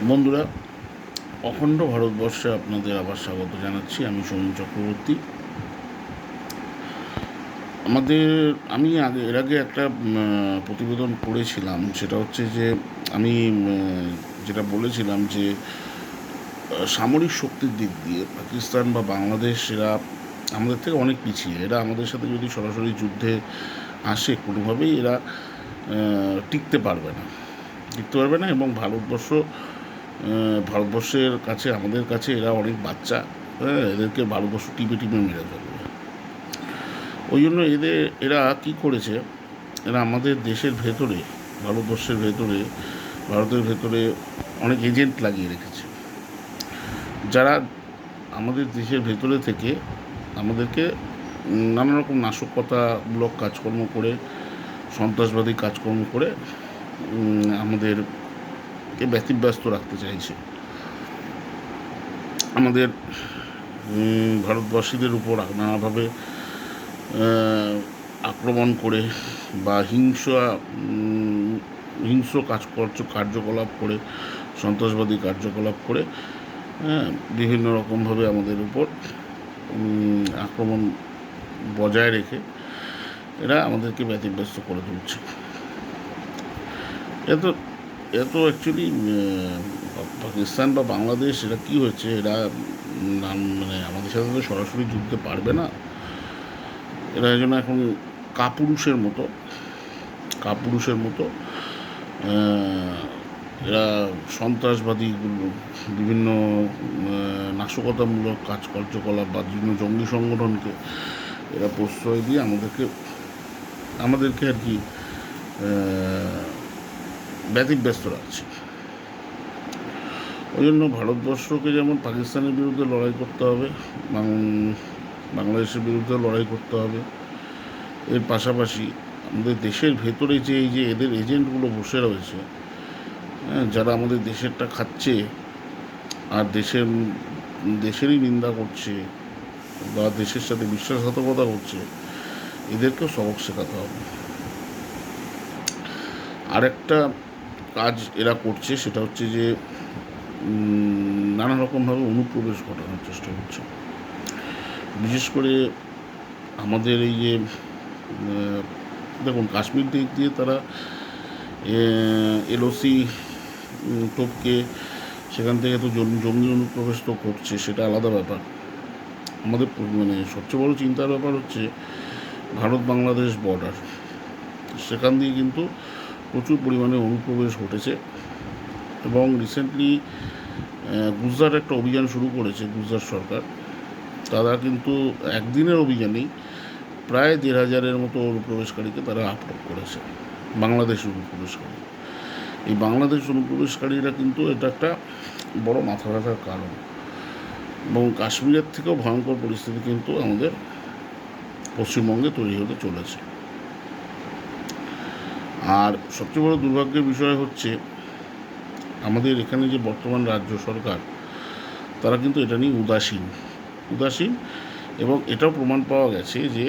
বন্ধুরা, অখণ্ড ভারতবর্ষে আপনাদের আবার স্বাগত জানাচ্ছি। আমি সৌমেন চক্রবর্তী। আমাদের আমি এর আগে একটা প্রতিবেদন করেছিলাম। সেটা হচ্ছে যে আমি যেটা বলেছিলাম যে সামরিক শক্তির দিক দিয়ে পাকিস্তান বা বাংলাদেশ এরা আমাদের থেকে অনেক পিছিয়ে। এরা আমাদের সাথে যদি সরাসরি যুদ্ধে আসে, কোনোভাবেই এরা টিকতে পারবে না এবং ভারতবর্ষের কাছে, আমাদের কাছে এরা অনেক বাচ্চা। হ্যাঁ, এদেরকে ভারতবর্ষ টিপে টিপে মেরে ফেলবে। ওই জন্য এরা কি করেছে, এরা আমাদের দেশের ভেতরে, ভারতের ভেতরে অনেক এজেন্ট লাগিয়ে রেখেছে, যারা আমাদের দেশের ভেতরে থেকে আমাদেরকে নানা রকম নাশকতামূলক কাজকর্ম করে, সন্ত্রাসবাদী কাজকর্ম করে আমাদেরকে ব্যতিব্যস্ত রাখতে চাইছে। আমাদের ভারতবাসীদের উপর নানাভাবে আক্রমণ করে বা হিংস্র কার্যকলাপ করে, সন্ত্রাসবাদী কার্যকলাপ করে, বিভিন্ন রকমভাবে আমাদের উপর আক্রমণ বজায় রেখে এরা আমাদেরকে ব্যতিব্যস্ত করে তুলছে। এত এত অ্যাকচুয়ালি পাকিস্তান বা বাংলাদেশ এরা কী হয়েছে, এরা মানে আমাদের সাথে তো সরাসরি যুদ্ধে পারবে না। এরা যেন এখন কাপুরুষের মতো এরা সন্ত্রাসবাদীগুলো, বিভিন্ন নাশকতামূলক কার্যকলাপ বা বিভিন্ন জঙ্গি সংগঠনকে এরা প্রশ্রয় দিয়ে আমাদেরকে আর কি ব্যতিব্যস্ত রাখছে। ওই জন্য ভারতবর্ষকে যেমন পাকিস্তানের বিরুদ্ধে লড়াই করতে হবে, বাংলাদেশের বিরুদ্ধে লড়াই করতে হবে। এর পাশাপাশি আমাদের দেশের ভেতরে যে এই যে এদের এজেন্টগুলো বসে রয়েছে, যারা আমাদের দেশেরটা খাচ্ছে আর দেশেরই নিন্দা করছে বা দেশের সাথে বিশ্বাসঘাতকতা করছে, এদেরকেও সবক শেখাতে হবে। আরেকটা কাজ এরা করছে, সেটা হচ্ছে যে নানা রকমভাবে অনুপ্রবেশ ঘটানোর চেষ্টা করছে। বিশেষ করে আমাদের এই যে দেখুন, কাশ্মীর দিক দিয়ে তারা এলওসি টপকে সেখান থেকে তো জঙ্গি অনুপ্রবেশ তো করছে, সেটা আলাদা ব্যাপার। আমাদের মানে সবচেয়ে বড় চিন্তার ব্যাপার হচ্ছে ভারত বাংলাদেশ বর্ডার, সেখান দিয়ে কিন্তু প্রচুর পরিমাণে অনুপ্রবেশ ঘটেছে। এবং রিসেন্টলি গুজরাট একটা অভিযান শুরু করেছে, গুজরাট সরকার। তারা কিন্তু একদিনের অভিযানেই প্রায় 1,500-এর মতো অনুপ্রবেশকারীকে তারা আটক করেছে, বাংলাদেশের অনুপ্রবেশকারী। এই বাংলাদেশ অনুপ্রবেশকারীরা কিন্তু এটা একটা বড় মাথা ব্যথার কারণ। এবং কাশ্মীরের থেকেও ভয়ঙ্কর পরিস্থিতি কিন্তু আমাদের পশ্চিমবঙ্গে তৈরি হতে চলেছে। আর সবচেয়ে বড় দুর্ভাগ্যের বিষয় হচ্ছে আমাদের এখানে যে বর্তমান রাজ্য সরকার, তারা কিন্তু এটা নিয়ে উদাসীন। এবং এটাও প্রমাণ পাওয়া গেছে যে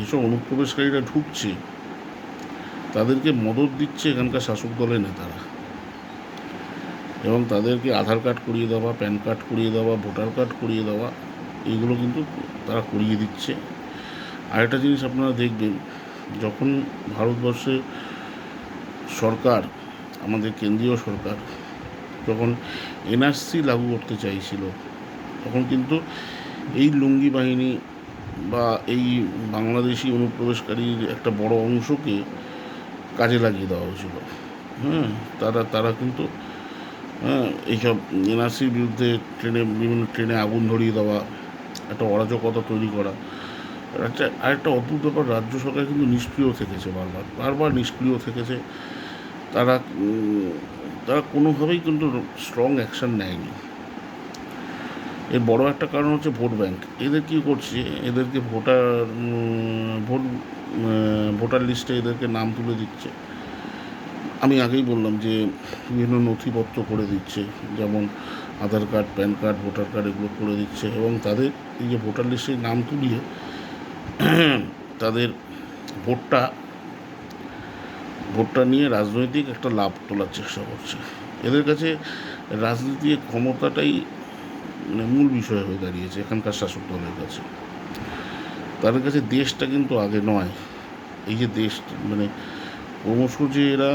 এসব অনুপ্রবেশকারীরা ঢুকছে, তাদেরকে মদত দিচ্ছে এখানকার শাসক দলের নেতারা, এবং তাদেরকে আধার কার্ড করিয়ে দেওয়া, প্যান কার্ড করিয়ে দেওয়া, ভোটার কার্ড করিয়ে দেওয়া, এইগুলো কিন্তু তারা করিয়ে দিচ্ছে। আরেকটা জিনিস আপনারা দেখবেন, যখন ভারতবর্ষে সরকার, আমাদের কেন্দ্রীয় সরকার যখন এনআরসি লাগু করতে চাইছিল, তখন কিন্তু এই লুঙ্গি বাহিনী বা এই বাংলাদেশি অনুপ্রবেশকারীর একটা বড় অংশকে কাজে লাগিয়ে দেওয়া হয়েছিল। তারা কিন্তু এইসব এনআরসির বিরুদ্ধে বিভিন্ন ট্রেনে আগুন ধরিয়ে দেওয়া, একটা অরাজকতা তৈরি করা। আরেকটা অদ্ভুত ব্যাপার, রাজ্য সরকার কিন্তু নিষ্ক্রিয় থেকেছে, বারবার নিষ্ক্রিয় থেকেছে। তারা কোনোভাবেই কিন্তু স্ট্রং অ্যাকশান নেয়নি। এর বড় একটা কারণ হচ্ছে ভোট ব্যাংক। এদের কী করছে, এদেরকে ভোটার লিস্টে এদেরকে নাম তুলে দিচ্ছে। আমি আগেই বললাম যে বিভিন্ন নথিপত্র করে দিচ্ছে, যেমন Aadhaar card, PAN card, voter card, এগুলো করে দিচ্ছে। এবং তাদের এই যে ভোটার লিস্টে নাম তুলিয়ে তাদের ভোটটা নিয়ে রাজনৈতিক একটা লাভ তোলার চেষ্টা করছে। এদের কাছে রাজনীতির ক্ষমতাটাই মানে মূল বিষয় হয়ে দাঁড়িয়েছে এখানকার শাসক দলের কাছে। তাদের কাছে দেশটা কিন্তু আগে নয়। এই যে দেশ মানে ক্রমশ যে এরা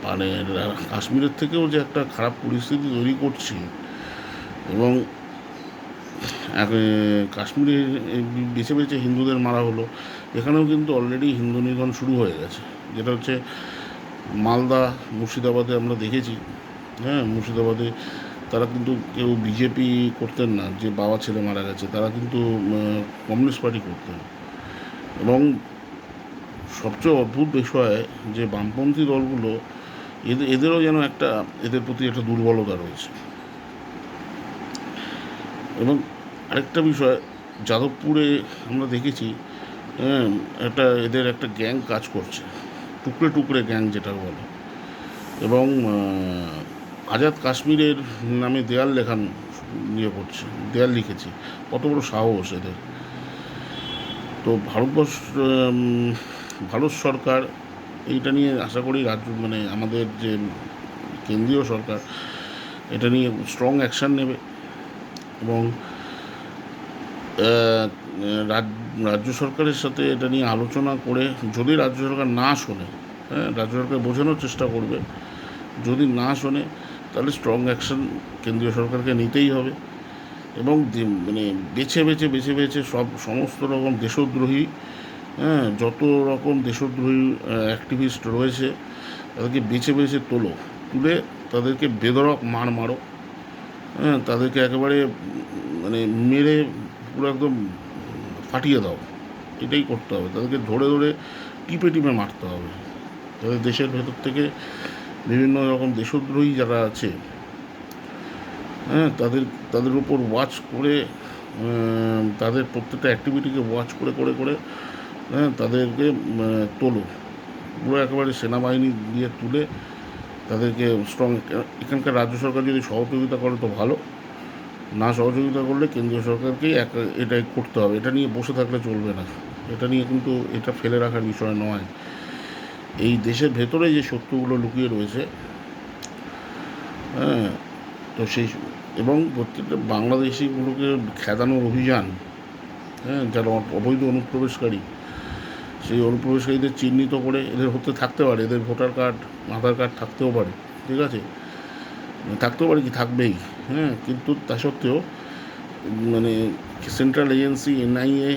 মানে কাশ্মীরের থেকেও যে একটা খারাপ পরিস্থিতি তৈরি করছে, এবং কাশ্মীরে বেছে বেছে হিন্দুদের মারা হলো। এখানেও কিন্তু অলরেডি হিন্দু নিধন শুরু হয়ে গেছে, যেটা হচ্ছে মালদা, মুর্শিদাবাদে আমরা দেখেছি। হ্যাঁ, মুর্শিদাবাদে তারা কিন্তু কেউ বিজেপি করতেন না, যে বাবা ছেলে মারা গেছে তারা কিন্তু কমিউনিস্ট পার্টি করতেন। এবং সবচেয়ে অদ্ভুত বিষয় যে বামপন্থী দলগুলো এদেরও যেন একটা এদের প্রতি একটা দুর্বলতা রয়েছে। এবং আরেকটা বিষয়, যাদবপুরে আমরা দেখেছি এদের একটা গ্যাং কাজ করছে, টুকরে টুকরে গ্যাং যেটা বলে। এবং আজাদ কাশ্মীরের নামে দেয়াল লেখান ইয়ে করছে, দেয়াল লিখেছে। কত বড় সাহস এদের! তো ভারত সরকার এইটা নিয়ে আশা করি রাজ্য মানে আমাদের যে কেন্দ্রীয় সরকার এটা নিয়ে স্ট্রং অ্যাকশান নেবে। এবং রাজ্য সরকারের সাথে এটা নিয়ে আলোচনা করে, যদি রাজ্য সরকার না শোনে, রাজ্য সরকার বোঝানোর চেষ্টা করবে। যদি না শোনে তাহলে স্ট্রং অ্যাকশান কেন্দ্রীয় সরকারকে নিতেই হবে। এবং মানে বেছে বেছে সমস্ত রকম দেশদ্রোহী, যত রকম দেশদ্রোহী অ্যাক্টিভিস্ট রয়েছে তাদেরকে বেছে তুলে তাদেরকে বেধড়ক মারো। তাদেরকে একেবারে মানে মেরে পুরো একদম ফাটিয়ে দাও। এটাই করতে হবে, তাদেরকে ধরে টিপে মারতে হবে। তাদের দেশের ভেতর থেকে বিভিন্ন রকম দেশদ্রোহী যারা আছে, তাদের উপর ওয়াচ করে, তাদের প্রত্যেকটা অ্যাক্টিভিটিকে ওয়াচ করে তাদেরকে তোলো, পুরো একেবারে সেনাবাহিনী দিয়ে তুলে তাদেরকে স্ট্রং। এখানকার রাজ্য সরকার যদি সহযোগিতা করে তো ভালো, না সহযোগিতা করলে কেন্দ্রীয় সরকারকেই এটাই করতে হবে। এটা নিয়ে বসে থাকলে চলবে না। এটা নিয়ে কিন্তু এটা ফেলে রাখার বিষয় নয়। এই দেশের ভেতরে যে শত্রুগুলো লুকিয়ে রয়েছে, তো সেই এবং প্রত্যেকটা বাংলাদেশিগুলোকে খেদানোর অভিযান, যারা অবৈধ অনুপ্রবেশকারী, সেই অনুপ্রবেশকারীদের চিহ্নিত করে এদের হতে থাকতে পারে, এদের ভোটার কার্ড, আধার কার্ড থাকতেও পারে, ঠিক আছে, থাকতেও পারে কি থাকবেই। কিন্তু তা সত্ত্বেও মানে সেন্ট্রাল এজেন্সি এনআইএ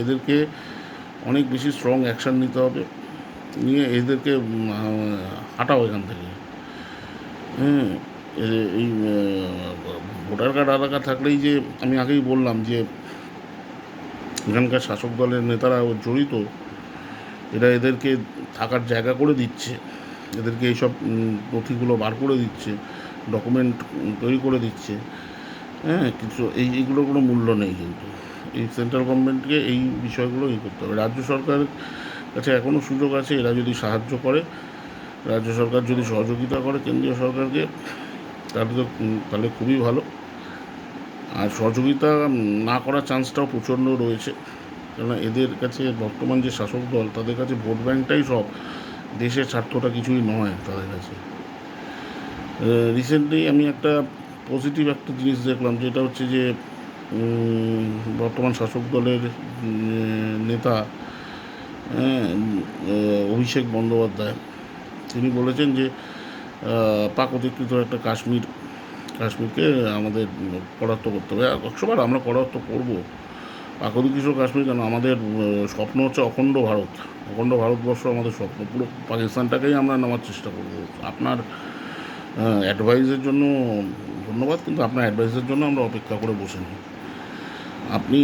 এদেরকে অনেক বেশি স্ট্রং অ্যাকশান নিতে হবে, নিয়ে এদেরকে হাঁটাও এখান থেকে। এই ভোটার কার্ড, আধার কার্ড থাকলেই যে আমি আগেই বললাম যে এখানকার শাসক দলের নেতারা জড়িত, এরা এদেরকে থাকার জায়গা করে দিচ্ছে, এদেরকে এইসব নথিগুলো বার করে দিচ্ছে, ডকুমেন্ট তৈরি করে দিচ্ছে। কিন্তু এইগুলোর কোনো মূল্য নেই। কিন্তু এই সেন্ট্রাল গভর্নমেন্টকে এই বিষয়গুলো করতে হবে। রাজ্য সরকারের কাছে এখনও সুযোগ আছে, এরা যদি সাহায্য করে, রাজ্য সরকার যদি সহযোগিতা করে কেন্দ্রীয় সরকারকে, তাহলে খুবই ভালো। আর সহযোগিতা না করার চান্সটাও প্রচণ্ড রয়েছে, কেননা এদের কাছে বর্তমান যে শাসক দল, তাদের কাছে ভোট ব্যাঙ্কটাই সব, দেশের স্বার্থটা কিছুই নয় তাদের কাছে। রিসেন্টলি আমি একটা পজিটিভ একটা জিনিস দেখলাম, যেটা হচ্ছে যে বর্তমান শাসক দলের নেতা অভিষেক বন্দ্যোপাধ্যায়, তিনি বলেছেন যে পাক অধিকৃত একটা কাশ্মীরকে আমাদের করায়ত্ত করতে হবে। 100বার আমরা করায়ত্ত করবো। পাক অধিকৃত কাশ্মীর কেন, আমাদের স্বপ্ন হচ্ছে অখণ্ড ভারতবর্ষ আমাদের স্বপ্ন। পুরো পাকিস্তানটাকেই আমরা নেওয়ার চেষ্টা করবো। আপনার অ্যাডভাইসের জন্য ধন্যবাদ, কিন্তু আপনার অ্যাডভাইসের জন্য আমরা অপেক্ষা করে বসে নিই। আপনি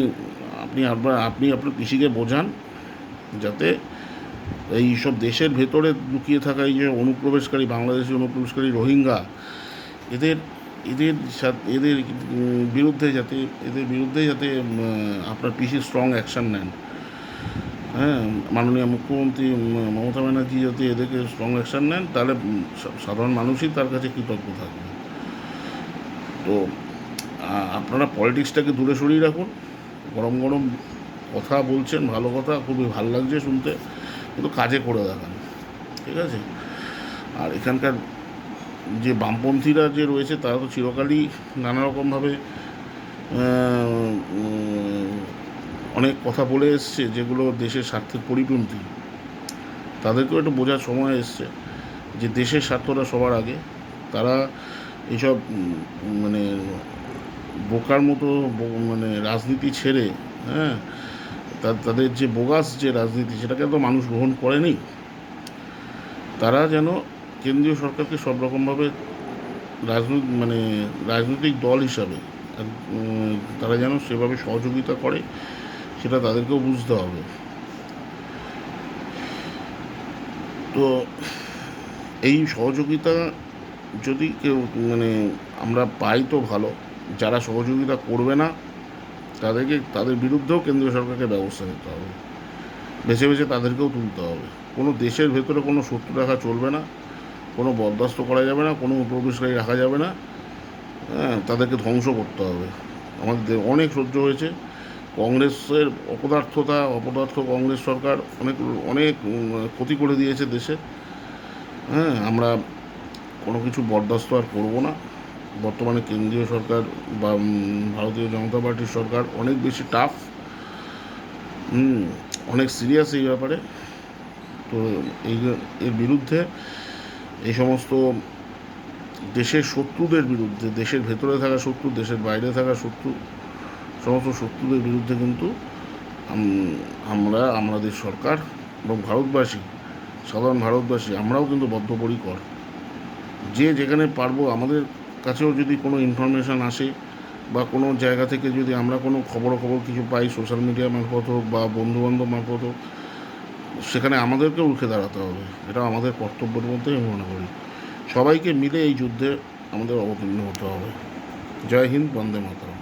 আপনার কৃষিকে বোঝান, যাতে এই সব দেশের ভেতরে লুকিয়ে থাকা এই যে অনুপ্রবেশকারী, বাংলাদেশি অনুপ্রবেশকারী রোহিঙ্গা, এদের বিরুদ্ধে যাতে আপনার পিসি স্ট্রং অ্যাকশান নেন। মাননীয় মুখ্যমন্ত্রী মমতা ব্যানার্জি যাতে এদেরকে স্ট্রং অ্যাকশান নেন, তাহলে সাধারণ মানুষই তার কাছে কৃতজ্ঞ থাকবে। তো আপনারা পলিটিক্সটাকে দূরে সরিয়ে রাখুন। গরম কথা বলছেন, ভালো কথা, খুবই ভালো লাগছে শুনতে, কিন্তু কাজে করে দেখান, ঠিক আছে? আর এখানকার যে বামপন্থীরা যে রয়েছে তারা তো চিরকালই নানা রকমভাবে অনেক কথা বলে এসছে যেগুলো দেশের স্বার্থের পরিপন্থী। তাদেরকেও একটু বোঝার সময় এসছে যে দেশের স্বার্থটা সবার আগে। তারা এইসব মানে বোকার মতো মানে রাজনীতি ছেড়ে, হ্যাঁ, তাদের যে বোগাস যে রাজনীতি সেটাকে তো মানুষ গ্রহণ করেনি। তারা যেন কেন্দ্রীয় সরকারকে সব রকমভাবে মানে রাজনৈতিক দল হিসাবে তারা যেন সেভাবে সহযোগিতা করে, সেটা তাদেরকেও বুঝতে হবে। তো এই সহযোগিতা যদি কেউ মানে আমরা পাই তো ভালো, যারা সহযোগিতা করবে না তাদের বিরুদ্ধেও কেন্দ্রীয় সরকারকে ব্যবস্থা নিতে হবে, বেছে বেছে তাদেরকেও তুলতে হবে। কোনো দেশের ভেতরে কোনো শত্রু রাখা চলবে না, কোনো বরদাস্ত করা যাবে না, কোনো প্রবেশকারী রাখা যাবে না। হ্যাঁ, তাদেরকে ধ্বংস করতে হবে। আমাদের অনেক সহ্য হয়েছে, কংগ্রেসের অপদার্থ কংগ্রেস সরকার অনেক অনেক ক্ষতি করে দিয়েছে দেশে। হ্যাঁ, আমরা কোনো কিছু বরদাস্ত আর করবো না। বর্তমানে কেন্দ্রীয় সরকার বা ভারতীয় জনতা পার্টির সরকার অনেক বেশি টাফ, অনেক সিরিয়াস এই ব্যাপারে। তো এর বিরুদ্ধে এই সমস্ত দেশের শত্রুদের বিরুদ্ধে, দেশের ভেতরে থাকা শত্রু, দেশের বাইরে থাকা শত্রু, সমস্ত শত্রুদের বিরুদ্ধে কিন্তু আমাদের সরকার এবং ভারতবাসী, সাধারণ ভারতবাসী আমরাও কিন্তু বদ্ধপরিকর। যে যেখানে পারবো, আমাদের কাছেও যদি কোনো ইনফরমেশান আসে বা কোনো জায়গা থেকে যদি আমরা কোনো খবর কিছু পাই, সোশ্যাল মিডিয়া মারফত হোক বা বন্ধুবান্ধব মারফত হোক, সেখানে আমাদেরকেও রুখে দাঁড়াতে হবে। এটা আমাদের কর্তব্যের মধ্যেই আমি মনে করি। সবাইকে মিলে এই যুদ্ধে আমাদের অবতীর্ণ হতে হবে। জয় হিন্দ, বন্দে মাতরম।